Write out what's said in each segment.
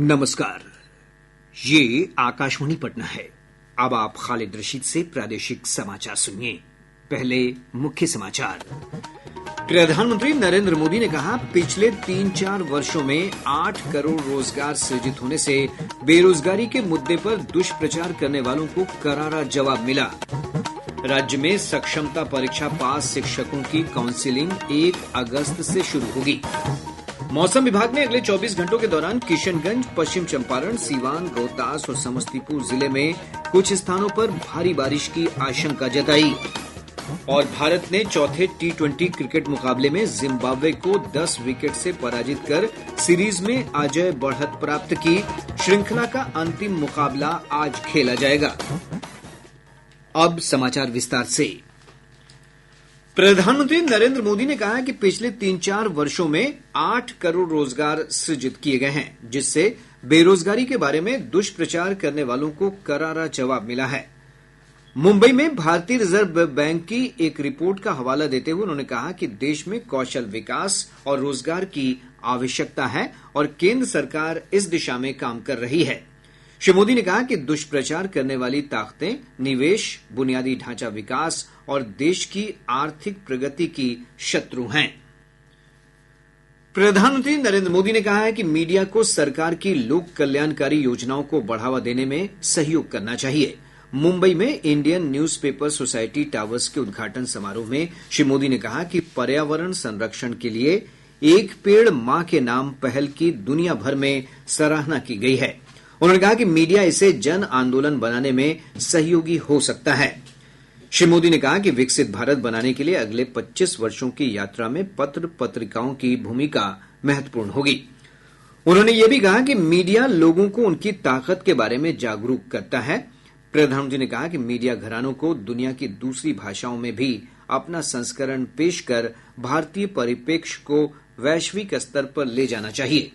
नमस्कार। ये आकाशवाणी पटना है। अब आप खालिद रशीद से प्रादेशिक समाचार सुनिए। पहले मुख्य समाचार। प्रधानमंत्री नरेंद्र मोदी ने कहा, पिछले 3-4 वर्षों में 8 करोड़ रोजगार सृजित होने से बेरोजगारी के मुद्दे पर दुष्प्रचार करने वालों को करारा जवाब मिला। राज्य में सक्षमता परीक्षा पास शिक्षकों की काउंसिलिंग 1 अगस्त से शुरू होगी। मौसम विभाग ने अगले 24 घंटों के दौरान किशनगंज, पश्चिम चंपारण, सीवान, रोहतास और समस्तीपुर जिले में कुछ स्थानों पर भारी बारिश की आशंका जताई। और भारत ने चौथे T20 क्रिकेट मुकाबले में जिम्बाब्वे को 10 विकेट से पराजित कर सीरीज में अजेय बढ़त प्राप्त की। श्रृंखला का अंतिम मुकाबला आज खेला जाएगा। अब समाचार विस्तार से। प्रधानमंत्री नरेंद्र मोदी ने कहा है कि पिछले 3-4 वर्षों में 8 करोड़ रोजगार सृजित किए गए हैं, जिससे बेरोजगारी के बारे में दुष्प्रचार करने वालों को करारा जवाब मिला है। मुंबई में भारतीय रिजर्व बैंक की एक रिपोर्ट का हवाला देते हुए उन्होंने कहा कि देश में कौशल विकास और रोजगार की आवश्यकता है और केंद्र सरकार इस दिशा में काम कर रही है। श्री मोदी ने कहा कि दुष्प्रचार करने वाली ताकतें निवेश, बुनियादी ढांचा विकास और देश की आर्थिक प्रगति की शत्रु हैं। प्रधानमंत्री नरेंद्र मोदी ने कहा है कि मीडिया को सरकार की लोक कल्याणकारी योजनाओं को बढ़ावा देने में सहयोग करना चाहिए। मुंबई में इंडियन न्यूज़पेपर सोसाइटी टावर्स के उद्घाटन समारोह में श्री मोदी ने कहा कि पर्यावरण संरक्षण के लिए एक पेड़ मां के नाम पहल की दुनिया भर में सराहना की गई है। उन्होंने कहा कि मीडिया इसे जन आंदोलन बनाने में सहयोगी हो सकता है। श्री मोदी ने कहा कि विकसित भारत बनाने के लिए अगले 25 वर्षों की यात्रा में पत्र पत्रिकाओं की भूमिका महत्वपूर्ण होगी। उन्होंने ये भी कहा कि मीडिया लोगों को उनकी ताकत के बारे में जागरूक करता है। प्रधानमंत्री ने कहा कि मीडिया घरानों को दुनिया की दूसरी भाषाओं में भी अपना संस्करण पेश कर भारतीय परिप्रेक्ष्य को वैश्विक स्तर पर ले जाना चाहिए।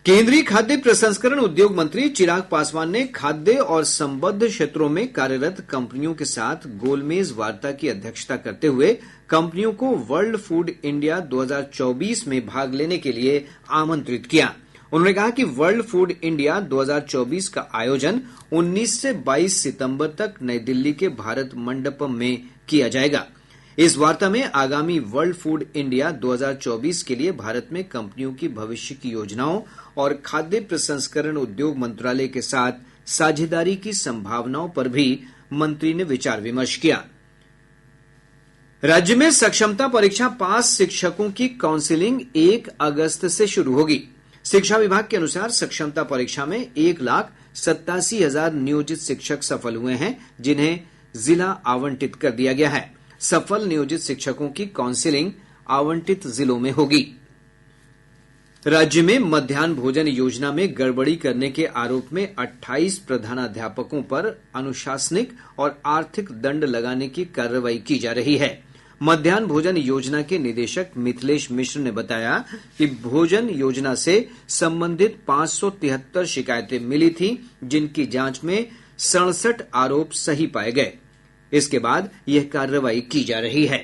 केंद्रीय खाद्य प्रसंस्करण उद्योग मंत्री चिराग पासवान ने खाद्य और संबद्ध क्षेत्रों में कार्यरत कंपनियों के साथ गोलमेज वार्ता की अध्यक्षता करते हुए कंपनियों को वर्ल्ड फूड इंडिया 2024 में भाग लेने के लिए आमंत्रित किया। उन्होंने कहा कि वर्ल्ड फूड इंडिया 2024 का आयोजन 19 से 22 सितंबर तक नई दिल्ली के भारत मंडपम में किया जाएगा। इस वार्ता में आगामी वर्ल्ड फूड इंडिया 2024 के लिए भारत में कंपनियों की भविष्य की योजनाओं और खाद्य प्रसंस्करण उद्योग मंत्रालय के साथ साझेदारी की संभावनाओं पर भी मंत्री ने विचार विमर्श किया। राज्य में सक्षमता परीक्षा पास शिक्षकों की काउंसिलिंग 1 अगस्त से शुरू होगी। शिक्षा विभाग के अनुसार सक्षमता परीक्षा में 1,87,000 नियोजित शिक्षक सफल हुए हैं, जिन्हें जिला आवंटित कर दिया गया है। सफल नियोजित शिक्षकों की काउंसिलिंग आवंटित जिलों में होगी। राज्य में मध्याह्न भोजन योजना में गड़बड़ी करने के आरोप में 28 प्रधानाध्यापकों पर अनुशासनिक और आर्थिक दंड लगाने की कार्रवाई की जा रही है। मध्याह्न भोजन योजना के निदेशक मिथिलेश मिश्र ने बताया कि भोजन योजना से संबंधित 573 शिकायतें मिली थी, जिनकी जांच में 67 आरोप सही पाए गए। इसके बाद यह कार्रवाई की जा रही है।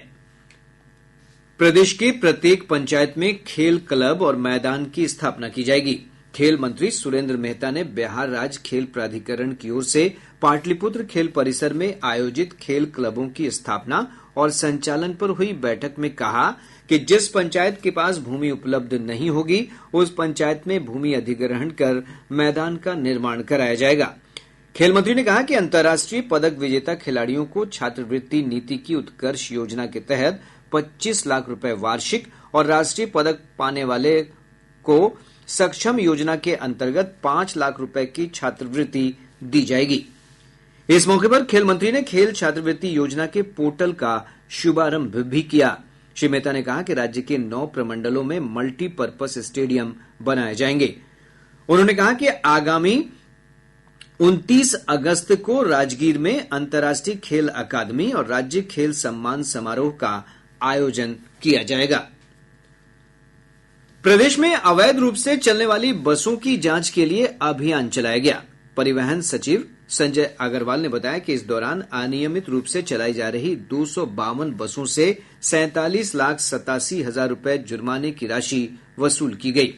प्रदेश के प्रत्येक पंचायत में खेल क्लब और मैदान की स्थापना की जाएगी। खेल मंत्री सुरेंद्र मेहता ने बिहार राज्य खेल प्राधिकरण की ओर से पाटलिपुत्र खेल परिसर में आयोजित खेल क्लबों की स्थापना और संचालन पर हुई बैठक में कहा कि जिस पंचायत के पास भूमि उपलब्ध नहीं होगी, उस पंचायत में भूमि अधिग्रहण कर मैदान का निर्माण कराया जाएगा। खेल मंत्री ने कहा कि अंतर्राष्ट्रीय पदक विजेता खिलाड़ियों को छात्रवृत्ति नीति की उत्कर्ष योजना के तहत 25 लाख रुपए वार्षिक और राष्ट्रीय पदक पाने वाले को सक्षम योजना के अंतर्गत 5 लाख रुपए की छात्रवृत्ति दी जाएगी। इस मौके पर खेल मंत्री ने खेल छात्रवृत्ति योजना के पोर्टल का शुभारंभ भी किया। श्री मेहता ने कहा कि राज्य के 9 प्रमंडलों में मल्टीपर्पज स्टेडियम बनाए जाएंगे। उन्होंने कहा कि आगामी 29 अगस्त को राजगीर में अंतर्राष्ट्रीय खेल अकादमी और राज्य खेल सम्मान समारोह का आयोजन किया जाएगा। प्रदेश में अवैध रूप से चलने वाली बसों की जांच के लिए अभियान चलाया गया। परिवहन सचिव संजय अग्रवाल ने बताया कि इस दौरान अनियमित रूप से चलाई जा रही 252 बसों से 47,87,000 रुपए जुर्माने की राशि वसूल की गई।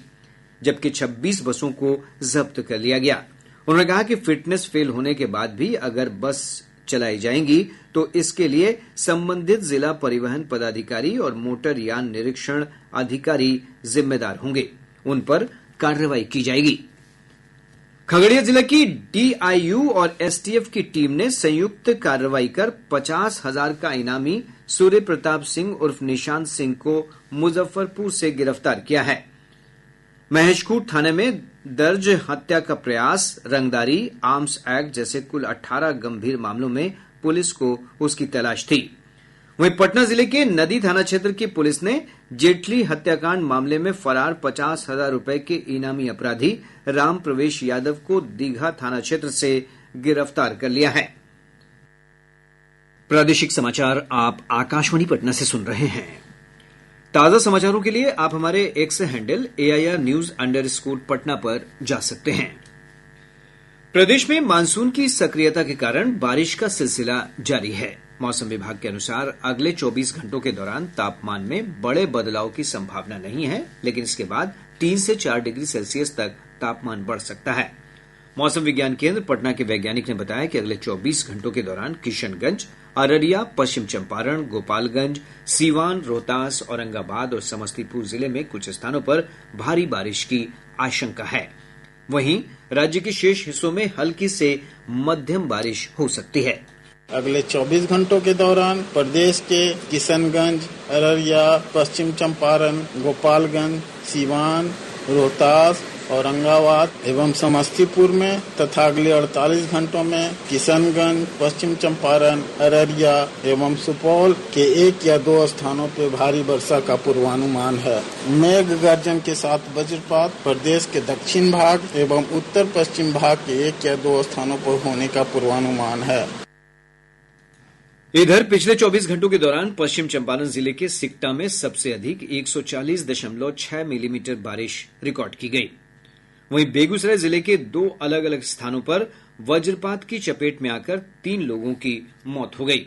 जबकि 26 बसों को जब्त कर लिया गया। उन्होंने कहा कि फिटनेस फेल होने के बाद भी अगर बस चलाई जाएंगी तो इसके लिए संबंधित जिला परिवहन पदाधिकारी और मोटर यान निरीक्षण अधिकारी जिम्मेदार होंगे, उन पर कार्रवाई की जाएगी। खगड़िया जिले की डीआईयू और एसटीएफ की टीम ने संयुक्त कार्रवाई कर 50,000 का इनामी सूर्य प्रताप सिंह उर्फ निशांत सिंह को मुजफ्फरपुर से गिरफ्तार किया है। महेशखूंट थाने में दर्ज हत्या का प्रयास, रंगदारी, आर्म्स एक्ट जैसे कुल 18 गंभीर मामलों में पुलिस को उसकी तलाश थी। वहीं पटना जिले के नदी थाना क्षेत्र की पुलिस ने जेटली हत्याकांड मामले में फरार 50,000 रुपए के इनामी अपराधी राम प्रवेश यादव को दीघा थाना क्षेत्र से गिरफ्तार कर लिया है। प्रादेशिक समाचार आप आकाशवाणी पटना से सुन रहे हैं। ताजा समाचारों के लिए आप हमारे एक्स हैंडल AIR_News_पटना पर जा सकते हैं। प्रदेश में मानसून की सक्रियता के कारण बारिश का सिलसिला जारी है। मौसम विभाग के अनुसार अगले 24 घंटों के दौरान तापमान में बड़े बदलाव की संभावना नहीं है, लेकिन इसके बाद 3 से 4 डिग्री सेल्सियस तक तापमान बढ़ सकता है। मौसम विज्ञान केंद्र पटना के वैज्ञानिक ने बताया कि अगले 24 घंटों के दौरान किशनगंज, अररिया, पश्चिम चंपारण, गोपालगंज, सीवान, रोहतास, औरंगाबाद और समस्तीपुर जिले में कुछ स्थानों पर भारी बारिश की आशंका है। वहीं राज्य के शेष हिस्सों में हल्की से मध्यम बारिश हो सकती है। अगले 24 घंटों के दौरान प्रदेश के किशनगंज, अररिया, पश्चिम चंपारण, गोपालगंज, सीवान, रोहतास, औरंगाबाद एवं समस्तीपुर में तथा अगले 48 घंटों में किशनगंज, पश्चिम चंपारण, अररिया एवं सुपौल के 1 या 2 स्थानों पर भारी वर्षा का पूर्वानुमान है। मेघ गर्जन के साथ वज्रपात प्रदेश के दक्षिण भाग एवं उत्तर पश्चिम भाग के 1 या 2 स्थानों पर होने का पूर्वानुमान है। इधर पिछले 24 घंटों के दौरान पश्चिम चंपारण जिले के सिकटा में सबसे अधिक 140.6 मिलीमीटर बारिश रिकॉर्ड की गई। वहीं बेगूसराय जिले के 2 अलग अलग स्थानों पर वज्रपात की चपेट में आकर 3 लोगों की मौत हो गई।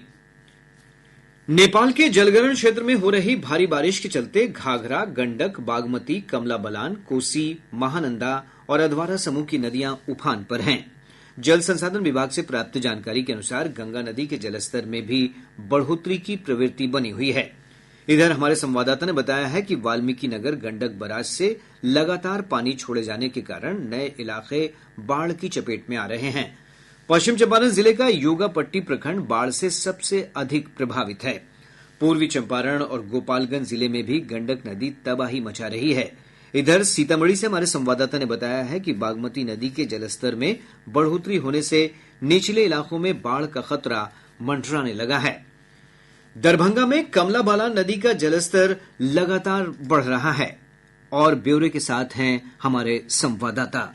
नेपाल के जलग्रहण क्षेत्र में हो रही भारी बारिश के चलते घाघरा, गंडक, बागमती, कमला बलान, कोसी, महानंदा और अधवारा समूह की नदियां उफान पर हैं। जल संसाधन विभाग से प्राप्त जानकारी के अनुसार गंगा नदी के जलस्तर में भी बढ़ोतरी की प्रवृत्ति बनी हुई है। इधर हमारे संवाददाता ने बताया है कि वाल्मीकि नगर गंडक बराज से लगातार पानी छोड़े जाने के कारण नए इलाके बाढ़ की चपेट में आ रहे हैं। पश्चिम चंपारण जिले का योगापट्टी प्रखंड बाढ़ से सबसे अधिक प्रभावित है। पूर्वी चंपारण और गोपालगंज जिले में भी गंडक नदी तबाही मचा रही है। इधर सीतामढ़ी से हमारे संवाददाता ने बताया है कि बागमती नदी के जलस्तर में बढ़ोतरी होने से निचले इलाकों में बाढ़ का खतरा मंडराने लगा है। दरभंगा में कमला बलान नदी का जलस्तर लगातार बढ़ रहा है और ब्यौरे के साथ हैं हमारे संवाददाता।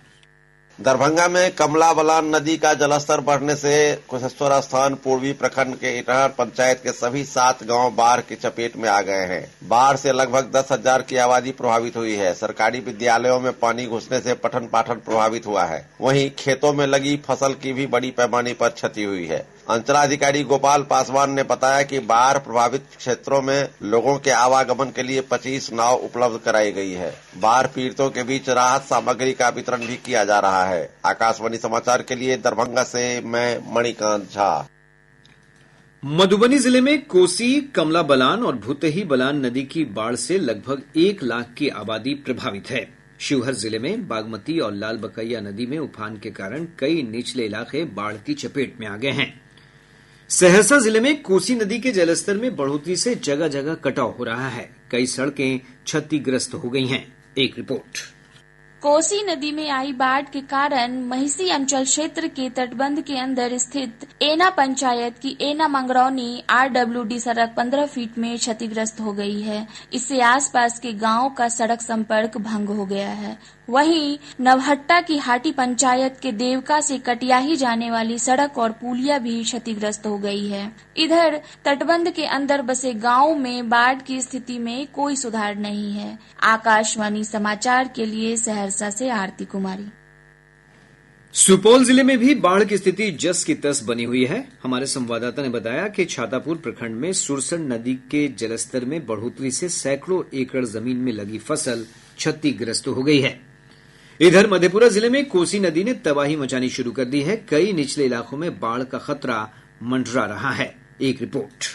दरभंगा में कमला बलान नदी का जलस्तर बढ़ने से कुशेश्वर स्थान पूर्वी प्रखंड के इटहर पंचायत के सभी 7 गांव बाढ़ की चपेट में आ गए हैं। बाढ़ से लगभग 10,000 की आबादी प्रभावित हुई है। सरकारी विद्यालयों में पानी घुसने से पठन पाठन प्रभावित हुआ है। वहीं खेतों में लगी फसल की भी बड़ी पैमाने पर क्षति हुई है। अंचलाधिकारी गोपाल पासवान ने बताया कि बाढ़ प्रभावित क्षेत्रों में लोगों के आवागमन के लिए 25 नाव उपलब्ध कराई गई है। बाढ़ पीड़ितों के बीच राहत सामग्री का वितरण भी किया जा रहा है। आकाशवाणी समाचार के लिए दरभंगा से मैं मणिकांत झा। मधुबनी जिले में कोसी, कमला बलान और भुतही बलान नदी की बाढ़ से लगभग 1 लाख की आबादी प्रभावित है। शिवहर जिले में बागमती और लालबकैया नदी में उफान के कारण कई निचले इलाके बाढ़ की चपेट में आ गए हैं। सहरसा जिले में कोसी नदी के जलस्तर में बढ़ोतरी से जगह जगह कटाव हो रहा है। कई सड़कें क्षतिग्रस्त हो गई हैं। एक रिपोर्ट। कोसी नदी में आई बाढ़ के कारण महिसी अंचल क्षेत्र के तटबंध के अंदर स्थित एना पंचायत की एना मंगरौनी RWD सड़क 15 फीट में क्षतिग्रस्त हो गई है। इससे आसपास के गांव का सड़क संपर्क भंग हो गया है। वहीं नवहट्टा की हाटी पंचायत के देवका से कटियाही जाने वाली सड़क और पुलिया भी क्षतिग्रस्त हो गई है। इधर तटबंध के अंदर बसे गांव में बाढ़ की स्थिति में कोई सुधार नहीं है। आकाशवाणी समाचार के लिए सहरसा से आरती कुमारी। सुपौल जिले में भी बाढ़ की स्थिति जस की तस बनी हुई है। हमारे संवाददाता ने बताया कि छातापुर प्रखंड में सुरसर नदी के जलस्तर में बढ़ोतरी से सैकड़ों एकड़ जमीन में लगी फसल क्षतिग्रस्त हो गई है। इधर मधेपुरा जिले में कोसी नदी ने तबाही मचानी शुरू कर दी है। कई निचले इलाकों में बाढ़ का खतरा मंडरा रहा है। एक रिपोर्ट।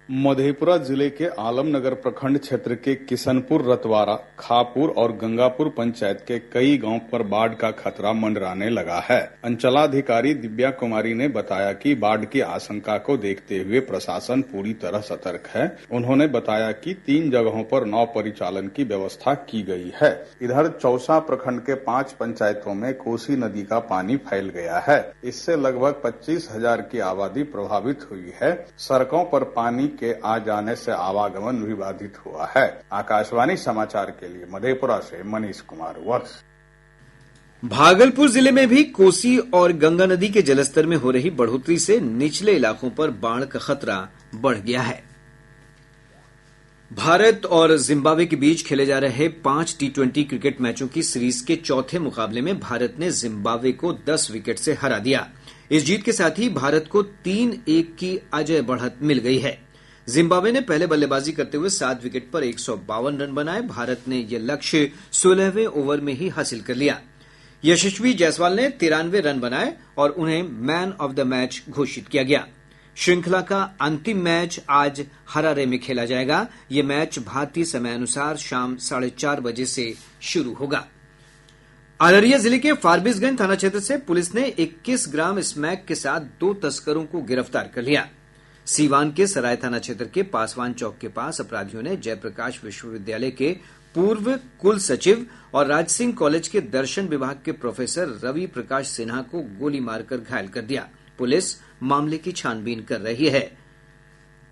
मधेपुरा जिले के आलमनगर प्रखंड क्षेत्र के किशनपुर, रतवारा, खापुर और गंगापुर पंचायत के कई गांव पर बाढ़ का खतरा मंडराने लगा है। अंचलाधिकारी दिव्या कुमारी ने बताया कि बाढ़ की आशंका को देखते हुए प्रशासन पूरी तरह सतर्क है। उन्होंने बताया कि 3 जगहों पर नाव परिचालन की व्यवस्था की गई है। इधर चौसा प्रखंड के 5 पंचायतों में कोसी नदी का पानी फैल गया है। इससे लगभग 25,000 की आबादी प्रभावित हुई है। सड़कों पर पानी के आ जाने से आवागमन भी बाधित हुआ है। आकाशवाणी समाचार के लिए मधेपुरा से मनीष कुमार वत्स। भागलपुर जिले में भी कोसी और गंगा नदी के जलस्तर में हो रही बढ़ोतरी से निचले इलाकों पर बाढ़ का खतरा बढ़ गया है। भारत और जिम्बाब्वे के बीच खेले जा रहे 5 T20 क्रिकेट मैचों की सीरीज के चौथे मुकाबले में भारत ने जिम्बाब्वे को 10 विकेट से हरा दिया। इस जीत के साथ ही भारत को 3-1 की अजय बढ़त मिल गई है। जिम्बाब्वे ने पहले बल्लेबाजी करते हुए 7 विकेट पर 152 रन बनाए। भारत ने यह लक्ष्य 16वें ओवर में ही हासिल कर लिया। यशस्वी जायसवाल ने 93 रन बनाए और उन्हें मैन ऑफ द मैच घोषित किया गया। श्रृंखला का अंतिम मैच आज हरारे में खेला जाएगा। यह मैच भारतीय समयानुसार शाम 4:30 बजे से शुरू होगा। अररिया जिले के फारबिसगंज थाना क्षेत्र से पुलिस ने 21 ग्राम स्मैक के साथ 2 तस्करों को गिरफ्तार कर लिया। सीवान के सराय थाना क्षेत्र के पासवान चौक के पास अपराधियों ने जयप्रकाश विश्वविद्यालय के पूर्व कुल सचिव और राजसिंह कॉलेज के दर्शन विभाग के प्रोफेसर रवि प्रकाश सिन्हा को गोली मारकर घायल कर दिया। पुलिस मामले की छानबीन कर रही है।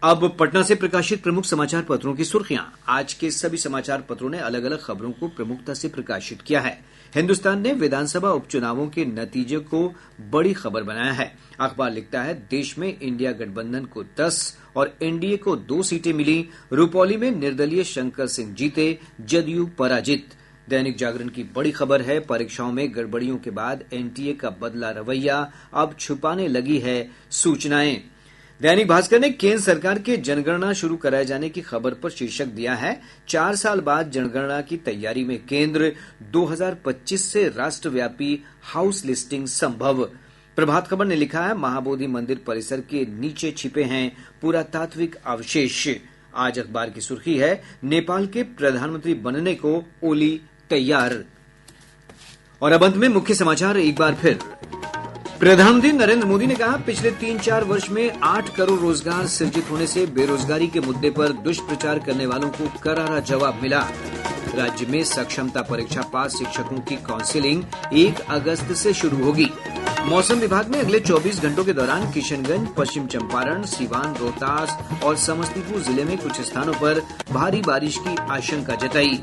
अब पटना से प्रकाशित प्रमुख समाचार पत्रों की सुर्खियां। आज के सभी समाचार पत्रों ने अलग अलग खबरों को प्रमुखता से प्रकाशित किया है। हिन्दुस्तान ने विधानसभा उपचुनावों के नतीजे को बड़ी खबर बनाया है। अखबार लिखता है, देश में इंडिया गठबंधन को 10 और एनडीए को 2 सीटें मिली। रुपौली में निर्दलीय शंकर सिंह जीते, जदयू पराजित। दैनिक जागरण की बड़ी खबर है, परीक्षाओं में गड़बड़ियों के बाद एनटीए का बदला रवैया, अब छुपाने लगी है सूचनाएं। दैनिक भास्कर ने केंद्र सरकार के जनगणना शुरू कराए जाने की खबर पर शीर्षक दिया है, 4 साल बाद जनगणना की तैयारी में केंद्र, 2025 से राष्ट्रव्यापी हाउस लिस्टिंग संभव। प्रभात खबर ने लिखा है, महाबोधि मंदिर परिसर के नीचे छिपे हैं पुरातात्विक अवशेष। आज अखबार की सुर्खी है, नेपाल के प्रधानमंत्री बनने को ओली तैयार। और अब अंत में मुख्य समाचार एक बार फिर। प्रधानमंत्री नरेंद्र मोदी ने कहा, पिछले 3-4 वर्ष में 8 करोड़ रोजगार सृजित होने से बेरोजगारी के मुद्दे पर दुष्प्रचार करने वालों को करारा जवाब मिला। राज्य में सक्षमता परीक्षा पास शिक्षकों की काउंसिलिंग 1 अगस्त से शुरू होगी। मौसम विभाग ने अगले 24 घंटों के दौरान किशनगंज, पश्चिम चंपारण, सीवान, रोहतास और समस्तीपुर जिले में कुछ स्थानों पर भारी बारिश की आशंका जताई।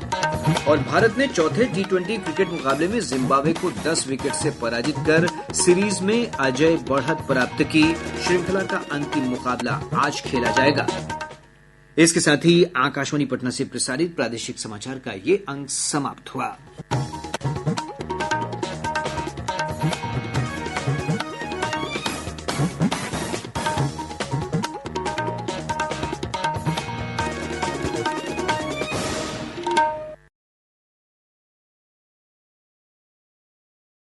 और भारत ने चौथे T20 क्रिकेट मुकाबले में जिम्बाब्वे को 10 विकेट से पराजित कर सीरीज में अजय बढ़त प्राप्त की। श्रृंखला का अंतिम मुकाबला आज खेला जाएगा। इसके साथ ही आकाशवाणी पटना से प्रसारित प्रादेशिक समाचार का ये अंक समाप्त हुआ।